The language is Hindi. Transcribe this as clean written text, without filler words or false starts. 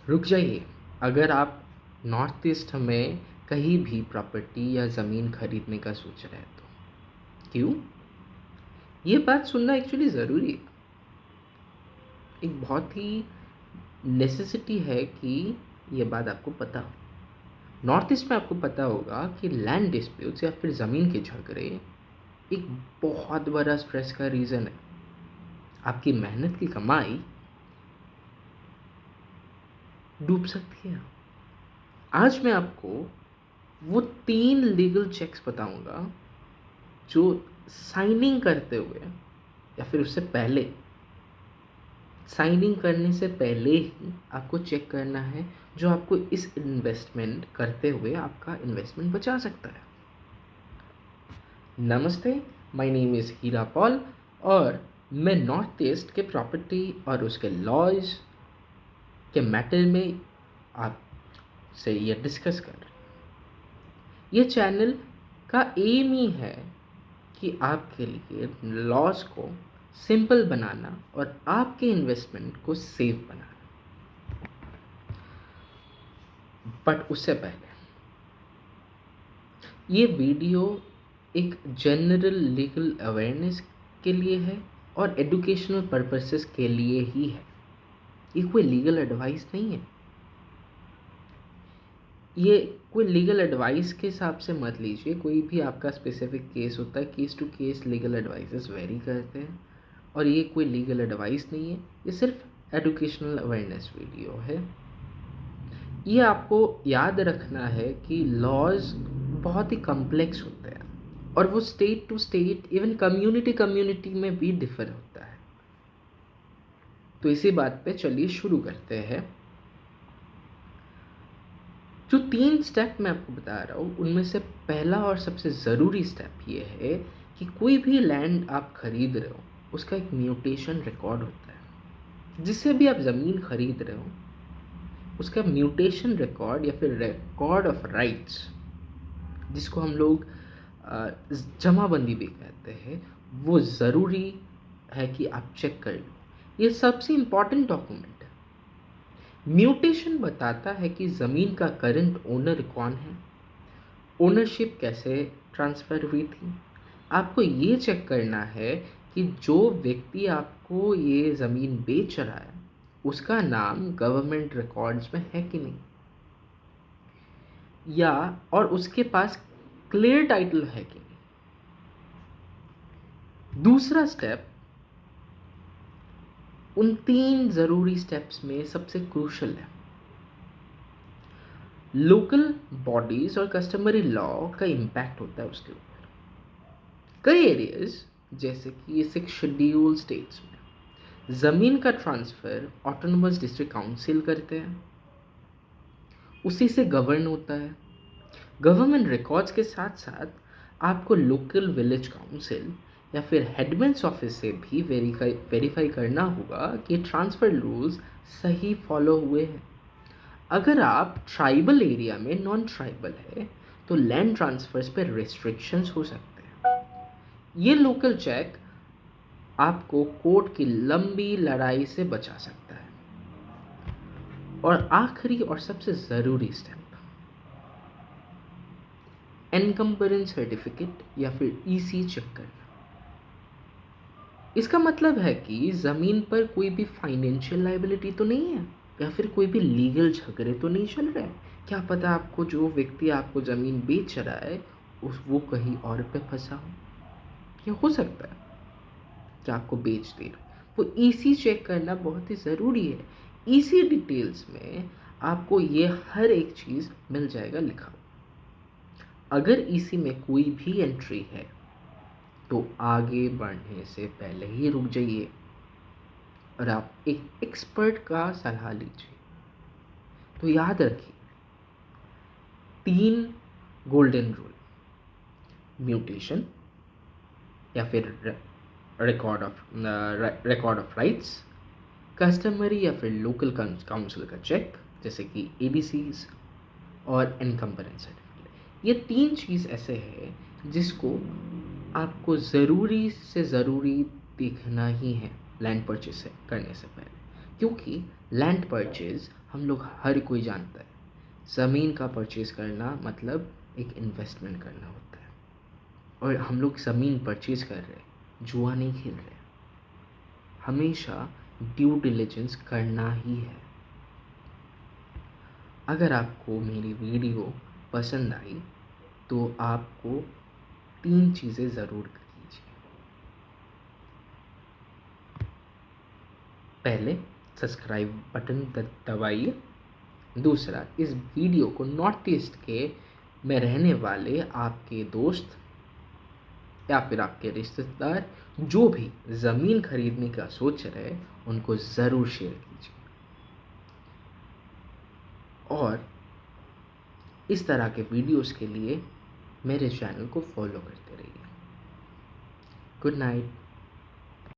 रुक जाइए। अगर आप नॉर्थ ईस्ट में कहीं भी प्रॉपर्टी या ज़मीन खरीदने का सोच रहे हैं तो क्यों? ये बात सुनना एक्चुअली ज़रूरी है। एक बहुत ही नेसेसिटी है कि ये बात आपको पता हो। नॉर्थ ईस्ट में आपको पता होगा कि लैंड डिस्प्यूट्स या फिर ज़मीन के झगड़े एक बहुत बड़ा स्ट्रेस का रीज़न है। आपकी मेहनत की कमाई डूब सकती है। आज मैं आपको वो 3 लीगल चेक्स बताऊंगा जो साइनिंग करते हुए या फिर उससे पहले, साइनिंग करने से पहले ही आपको चेक करना है, जो आपको इस इन्वेस्टमेंट करते हुए आपका इन्वेस्टमेंट बचा सकता है। नमस्ते, my name is Hira Paul और मैं नॉर्थ ईस्ट के प्रॉपर्टी और उसके लॉज के मैटर में आपसे ये डिस्कस कर रहे हैं। ये चैनल का एम ही है कि आपके लिए लॉस को सिंपल बनाना और आपके इन्वेस्टमेंट को सेफ बनाना। बट उससे पहले ये वीडियो एक जनरल लीगल अवेयरनेस के लिए है और एजुकेशनल पर्पसेस के लिए ही है। ये कोई लीगल एडवाइस नहीं है। ये कोई लीगल एडवाइस के हिसाब से मत लीजिए। कोई भी आपका स्पेसिफिक केस होता है, case to case legal advices vary करते हैं और ये कोई लीगल एडवाइस नहीं है। ये सिर्फ एजुकेशनल अवेयरनेस वीडियो है। ये आपको याद रखना है कि लॉज बहुत ही कॉम्प्लेक्स होते हैं और वो state to state, even community community में भी डिफर होता है। तो इसी बात पे चलिए शुरू करते हैं। जो 3 स्टेप मैं आपको बता रहा हूँ उनमें से पहला और सबसे ज़रूरी स्टेप ये है कि कोई भी लैंड आप खरीद रहे हो उसका एक म्यूटेशन रिकॉर्ड होता है। जिससे भी आप ज़मीन खरीद रहे हो उसका म्यूटेशन रिकॉर्ड या फिर रिकॉर्ड ऑफ राइट्स, जिसको हम लोग जमाबंदी भी कहते हैं, वो ज़रूरी है कि आप चेक कर लो। ये सबसे इम्पॉर्टेंट डॉक्यूमेंट है। म्यूटेशन बताता है कि ज़मीन का करंट ओनर कौन है, ओनरशिप कैसे ट्रांसफ़र हुई थी। आपको ये चेक करना है कि जो व्यक्ति आपको ये ज़मीन बेच रहा है उसका नाम गवर्नमेंट रिकॉर्ड्स में है कि नहीं, या और उसके पास क्लियर टाइटल है कि नहीं। दूसरा स्टेप उन 3 ज़रूरी स्टेप्स में सबसे क्रूशल है। लोकल बॉडीज और कस्टमरी लॉ का इम्पैक्ट होता है उसके ऊपर। कई एरियाज जैसे कि 6 शेड्यूल स्टेट्स में ज़मीन का ट्रांसफ़र ऑटोनोमस डिस्ट्रिक्ट काउंसिल करते हैं, उसी से गवर्न होता है। गवर्नमेंट रिकॉर्ड्स के साथ साथ आपको लोकल विलेज काउंसिल या फिर हेडमेंस ऑफिस से भी वेरीफाई करना होगा कि ट्रांसफ़र रूल्स सही फॉलो हुए हैं। अगर आप ट्राइबल एरिया में नॉन ट्राइबल है तो लैंड ट्रांसफर्स पे रिस्ट्रिक्शंस हो सकते हैं। ये लोकल चेक आपको कोर्ट की लंबी लड़ाई से बचा सकता है। और आखिरी और सबसे ज़रूरी स्टेप, एनकम्बरेंस सर्टिफिकेट या फिर ईसी चेक करना। इसका मतलब है कि ज़मीन पर कोई भी फाइनेंशियल लाइबिलिटी तो नहीं है या फिर कोई भी लीगल झगड़े तो नहीं चल रहे हैं। क्या पता आपको जो व्यक्ति आपको ज़मीन बेच रहा है वो कहीं और पे फंसा हो। ये हो सकता है कि आपको बेच दे रहा हो। वो ईसी चेक करना बहुत ही ज़रूरी है। ईसी डिटेल्स में आपको ये हर एक चीज़ मिल जाएगा लिखा हुआ। अगर ईसी में कोई भी एंट्री है तो आगे बढ़ने से पहले ही रुक जाइए और आप एक एक्सपर्ट का सलाह लीजिए। तो याद रखिए 3 गोल्डन रूल, म्यूटेशन या फिर रिकॉर्ड ऑफ राइट्स, कस्टमरी या फिर लोकल काउंसिल का चेक जैसे कि एडीसीज और एनकम्बरेंस सर्टिफिकेट। ये 3 चीज़ ऐसे हैं जिसको आपको ज़रूरी से ज़रूरी देखना ही है लैंड परचेज करने से पहले, क्योंकि लैंड परचेज हम लोग हर कोई जानता है, ज़मीन का परचेज़ करना मतलब एक इन्वेस्टमेंट करना होता है। और हम लोग ज़मीन परचेज़ कर रहे हैं, जुआ नहीं खेल रहे। हमेशा ड्यू डिलिजेंस करना ही है। अगर आपको मेरी वीडियो पसंद आई तो आपको 3 चीज़ें ज़रूर कीजिए। पहले सब्सक्राइब बटन दबाइए। दूसरा, इस वीडियो को नॉर्थ ईस्ट के में रहने वाले आपके दोस्त या फिर आपके रिश्तेदार जो भी ज़मीन खरीदने का सोच रहे हैं उनको ज़रूर शेयर कीजिए। और इस तरह के वीडियोस के लिए मेरे चैनल को फॉलो करते रहिए। Good night.